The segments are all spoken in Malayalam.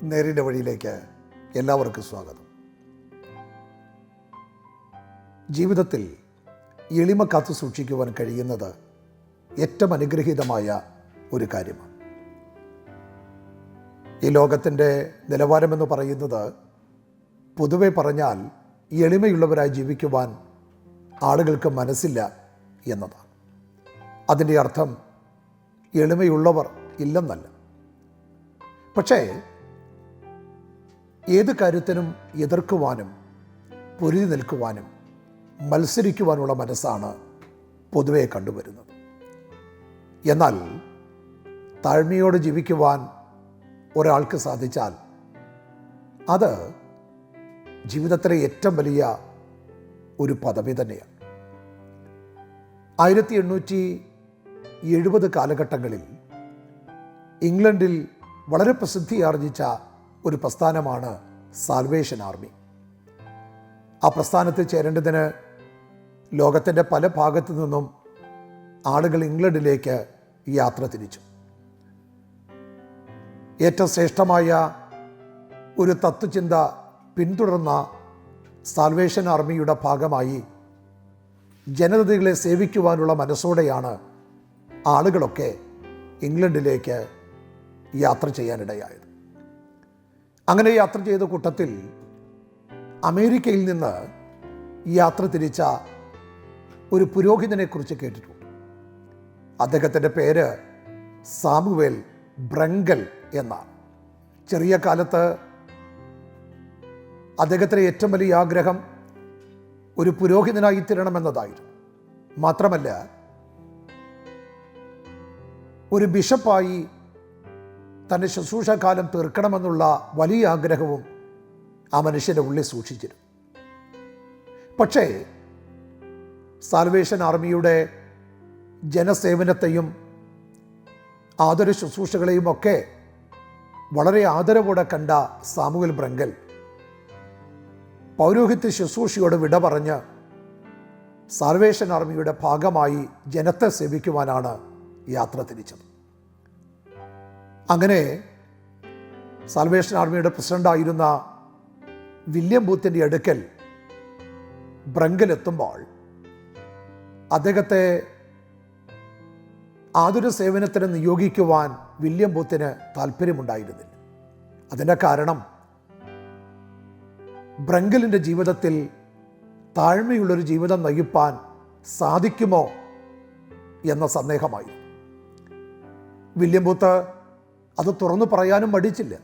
നേരിൻ്റെ വഴിയിലേക്ക് എല്ലാവർക്കും സ്വാഗതം. ജീവിതത്തിൽ എളിമ കാത്തു സൂക്ഷിക്കുവാൻ കഴിയുന്നത് ഏറ്റവും അനുഗ്രഹീതമായ ഒരു കാര്യമാണ്. ഈ ലോകത്തിൻ്റെ നിലവാരമെന്ന് പറയുന്നത് പൊതുവെ പറഞ്ഞാൽ എളിമയുള്ളവരായി ജീവിക്കുവാൻ ആളുകൾക്ക് മനസ്സില്ല എന്നതാണ്. അതിൻ്റെ അർത്ഥം എളിമയുള്ളവർ ഇല്ലെന്നല്ല. പക്ഷേ ഏത് കാര്യത്തിനും എതിർക്കുവാനും പൊരുതി നിൽക്കുവാനും മത്സരിക്കുവാനുള്ള മനസ്സാണ് പൊതുവെ കണ്ടുവരുന്നത്. എന്നാൽ താഴ്മയോടെ ജീവിക്കുവാൻ ഒരാൾക്ക് സാധിച്ചാൽ അത് ജീവിതത്തിലെ ഏറ്റവും വലിയ ഒരു പദവി തന്നെയാണ്. 1870 കാലഘട്ടങ്ങളിൽ ഇംഗ്ലണ്ടിൽ വളരെ പ്രസിദ്ധിയാർജിച്ച ഒരു പ്രസ്ഥാനമാണ് സാൽവേഷൻ ആർമി. ആ പ്രസ്ഥാനത്തിൽ ചേരേണ്ടതിന് ലോകത്തിൻ്റെ പല ഭാഗത്തു നിന്നും ആളുകൾ ഇംഗ്ലണ്ടിലേക്ക് യാത്ര തിരിച്ചു. ഏറ്റവും ശ്രേഷ്ഠമായ ഒരു തത്വചിന്ത പിന്തുടർന്ന സാൽവേഷൻ ആർമിയുടെ ഭാഗമായി ജനതകളെ സേവിക്കുവാനുള്ള മനസ്സോടെയാണ് ആളുകളൊക്കെ ഇംഗ്ലണ്ടിലേക്ക് യാത്ര ചെയ്യാനിടയായത്. അങ്ങനെ യാത്ര ചെയ്ത കൂട്ടത്തിൽ അമേരിക്കയിൽ നിന്ന് യാത്ര തിരിച്ച ഒരു പുരോഹിതനെക്കുറിച്ച് കേട്ടിട്ടുണ്ട്. അദ്ദേഹത്തിൻ്റെ പേര് സാമുവേൽ ബ്രങ്കൽ എന്നാണ്. ചെറിയ കാലത്ത് അദ്ദേഹത്തിൻ്റെ ഏറ്റവും വലിയ ആഗ്രഹം ഒരു പുരോഹിതനായി തീരണമെന്നതായിരുന്നു. മാത്രമല്ല, ഒരു ബിഷപ്പായി തൻ്റെ ശുശ്രൂഷാകാലം തീർക്കണമെന്നുള്ള വലിയ ആഗ്രഹവും ആ മനുഷ്യൻ്റെ ഉള്ളിൽ സൂക്ഷിച്ചിരുന്നു. പക്ഷേ സാൽവേഷൻ ആർമിയുടെ ജനസേവനത്തെയും ആദര ശുശ്രൂഷകളെയും ഒക്കെ വളരെ ആദരവോടെ കണ്ട സാമുവേൽ ബ്രങ്കൽ പൗരോഹിത്യ ശുശ്രൂഷയോട് വിട പറഞ്ഞ് സാൽവേഷൻ ആർമിയുടെ ഭാഗമായി ജനത്തെ സേവിക്കുവാനാണ് യാത്ര തിരിച്ചത്. അങ്ങനെ സാൽവേഷൻ ആർമിയുടെ പ്രസിഡൻ്റായിരുന്ന വില്യം ബൂത്തിൻ്റെ അടുക്കൽ ബ്രങ്കൽ എത്തുമ്പോൾ അദ്ദേഹത്തെ ആതുര സേവനത്തിന് നിയോഗിക്കുവാൻ വില്യം ബൂത്തിന് താല്പര്യമുണ്ടായിരുന്നില്ല. അതിൻ്റെ കാരണം ബ്രങ്കലിൻ്റെ ജീവിതത്തിൽ താഴ്മയുള്ളൊരു ജീവിതം നയിപ്പാൻ സാധിക്കുമോ എന്ന സന്ദേഹമായി. വില്യം ബൂത്ത് അത് തുറന്നു പറയാനും മടിച്ചില്ല.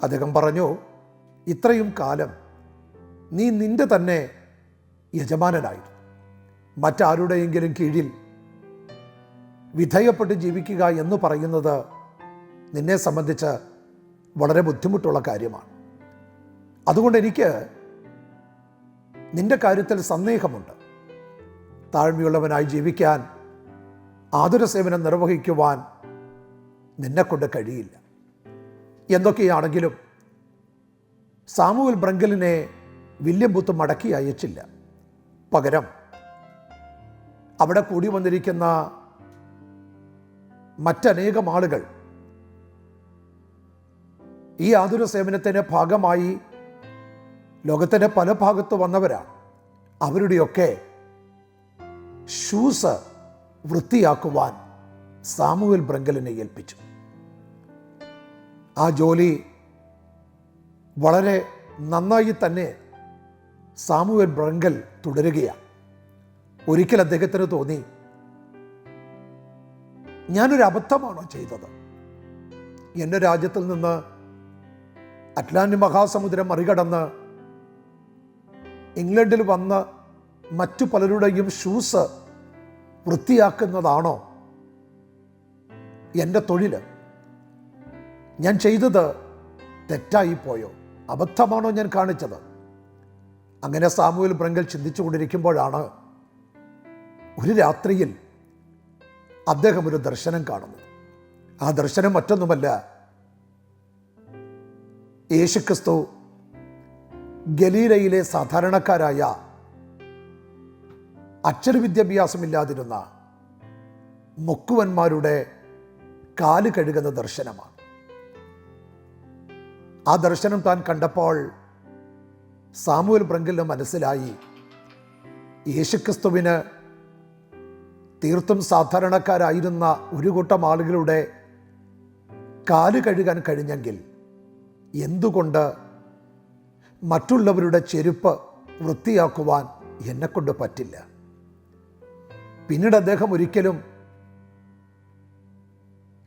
അദ്ദേഹം പറഞ്ഞു, ഇത്രയും കാലം നീ നിന്റെ തന്നെ യജമാനനായിരുന്നു. മറ്റാരുടെയെങ്കിലും കീഴിൽ വിധേയപ്പെട്ട് ജീവിക്കുക എന്ന് പറയുന്നത് നിന്നെ സംബന്ധിച്ച് വളരെ ബുദ്ധിമുട്ടുള്ള കാര്യമാണ്. അതുകൊണ്ട് എനിക്ക് നിന്റെ കാര്യത്തിൽ സന്ദേഹമുണ്ട്. താഴ്മയുള്ളവനായി ജീവിക്കാൻ, ആതുര സേവനം നിർവഹിക്കുവാൻ നിന്നെക്കൊണ്ട് കഴിയില്ല. എന്തൊക്കെയാണെങ്കിലും സാമുവേൽ ബ്രങ്കലിനെ വില്യം ബൂത്ത് മടക്കി അയച്ചില്ല. പകരം അവിടെ കൂടി വന്നിരിക്കുന്ന മറ്റനേകം ആളുകൾ ഈ ആതുര സേവനത്തിൻ്റെ ഭാഗമായി ലോകത്തിൻ്റെ പല ഭാഗത്ത് വന്നവരാണ്. അവരുടെയൊക്കെ ഷൂസ് വൃത്തിയാക്കുവാൻ സാമുവേൽ ബ്രങ്കലിനെ ഏൽപ്പിച്ചു. ആ ജോലി വളരെ നന്നായി തന്നെ സാമുവേൽ ബ്രങ്കൽ തുടരുകയാണ്. ഒരിക്കൽ അദ്ദേഹത്തിന് തോന്നി, ഞാനൊരു അബദ്ധമാണോ ചെയ്തത്? എൻ്റെ രാജ്യത്തിൽ നിന്ന് അറ്റ്ലാന്റിക് മഹാസമുദ്രം മറികടന്ന് ഇംഗ്ലണ്ടിൽ വന്ന് മറ്റു പലരുടെയും ഷൂസ് വൃത്തിയാക്കുന്നതാണോ എൻ്റെ തൊഴിൽ? ഞാൻ ചെയ്തത് തെറ്റായിപ്പോയോ? അബദ്ധമാണോ ഞാൻ കാണിച്ചത്? അങ്ങനെ സാമുവേൽ ബ്രങ്കൽ ചിന്തിച്ചു കൊണ്ടിരിക്കുമ്പോഴാണ് ഒരു രാത്രിയിൽ അദ്ദേഹം ഒരു ദർശനം കാണുന്നത്. ആ ദർശനം മറ്റൊന്നുമല്ല, യേശുക്രിസ്തു ഗലീലയിലെ സാധാരണക്കാരായ അക്ഷരവിദ്യാഭ്യാസമില്ലാതിരുന്ന മുക്കുവന്മാരുടെ കാല് കഴുകുന്ന ദർശനമാണ്. ആ ദർശനം താൻ കണ്ടപ്പോൾ സാമുവേൽ ബ്രങ്കലിന് മനസ്സിലായി, യേശുക്രിസ്തുവിന് തീർത്തും സാധാരണക്കാരായിരുന്ന ഒരു കൂട്ടം ആളുകളുടെ കാല് കഴുകാൻ കഴിഞ്ഞെങ്കിൽ എന്തുകൊണ്ട് മറ്റുള്ളവരുടെ ചെരുപ്പ് വൃത്തിയാക്കുവാൻ എന്നെക്കൊണ്ട് പറ്റില്ല? പിന്നീട് അദ്ദേഹം ഒരിക്കലും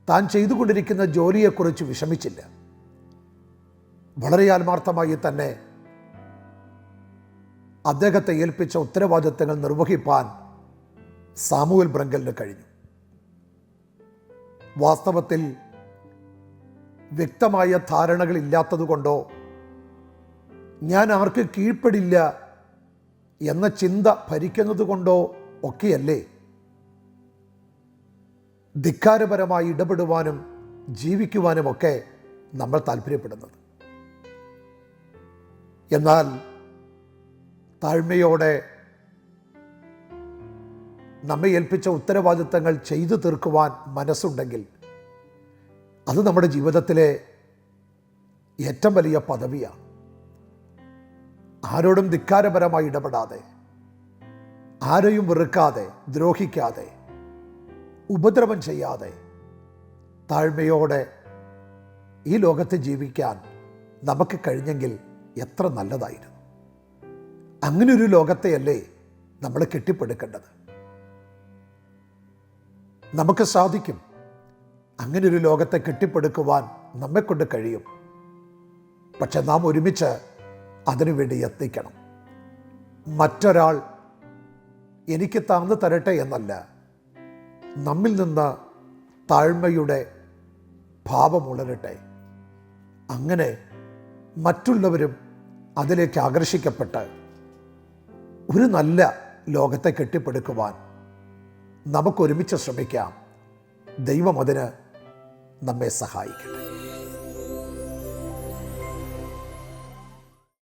താൻ ചെയ്തുകൊണ്ടിരിക്കുന്ന ജോലിയെക്കുറിച്ച് വിഷമിച്ചില്ല. വളരെ ആത്മാർത്ഥമായി തന്നെ അദ്ദേഹത്തെ ഏൽപ്പിച്ച ഉത്തരവാദിത്തങ്ങൾ നിർവഹിപ്പാൻ സാമുവേൽ ബ്രങ്കലിന് കഴിഞ്ഞു. വാസ്തവത്തിൽ വ്യക്തമായ ധാരണകൾ ഇല്ലാത്തതുകൊണ്ടോ ഞാൻ ആർക്ക് കീഴ്പ്പെടില്ല എന്ന ചിന്ത ഭരിക്കുന്നത് കൊണ്ടോ ഒക്കെയല്ലേ ധിക്കാരപരമായി ഇടപെടുവാനും ജീവിക്കുവാനുമൊക്കെ നമ്മൾ താല്പര്യപ്പെടുന്നത്. എന്നാൽ താഴ്മയോടെ നമ്മെ ഏൽപ്പിച്ച ഉത്തരവാദിത്തങ്ങൾ ചെയ്തു തീർക്കുവാൻ മനസ്സുണ്ടെങ്കിൽ അത് നമ്മുടെ ജീവിതത്തിലെ ഏറ്റവും വലിയ പദവിയാണ്. ആരോടും ധിക്കാരപരമായി ഇടപെടാതെ, ആരെയും വെറുക്കാതെ, ദ്രോഹിക്കാതെ, ഉപദ്രവം ചെയ്യാതെ താഴ്മയോടെ ഈ ലോകത്ത് ജീവിക്കാൻ നമുക്ക് കഴിഞ്ഞെങ്കിൽ എത്ര നല്ലതായിരുന്നു. അങ്ങനൊരു ലോകത്തെയല്ലേ നമ്മൾ കെട്ടിപ്പടുക്കേണ്ടത്. നമുക്ക് സാധിക്കും. അങ്ങനൊരു ലോകത്തെ കെട്ടിപ്പടുക്കുവാൻ നമ്മെക്കൊണ്ട് കഴിയും. പക്ഷെ നാം ഒരുമിച്ച് അതിനുവേണ്ടി യത്നിക്കണം. മറ്റൊരാൾ എനിക്ക് താഴ്ന്നു തരട്ടെ എന്നല്ല, നമ്മിൽ നിന്ന് താഴ്മയുടെ ഭാവം ഉണരട്ടെ. അങ്ങനെ മറ്റുള്ളവരും അതിലേക്ക് ആകർഷിക്കപ്പെട്ട് ഒരു നല്ല ലോകത്തെ കെട്ടിപ്പടുക്കുവാൻ നമുക്കൊരുമിച്ച് ശ്രമിക്കാം. ദൈവം അതിന് നമ്മെ സഹായിക്കട്ടെ.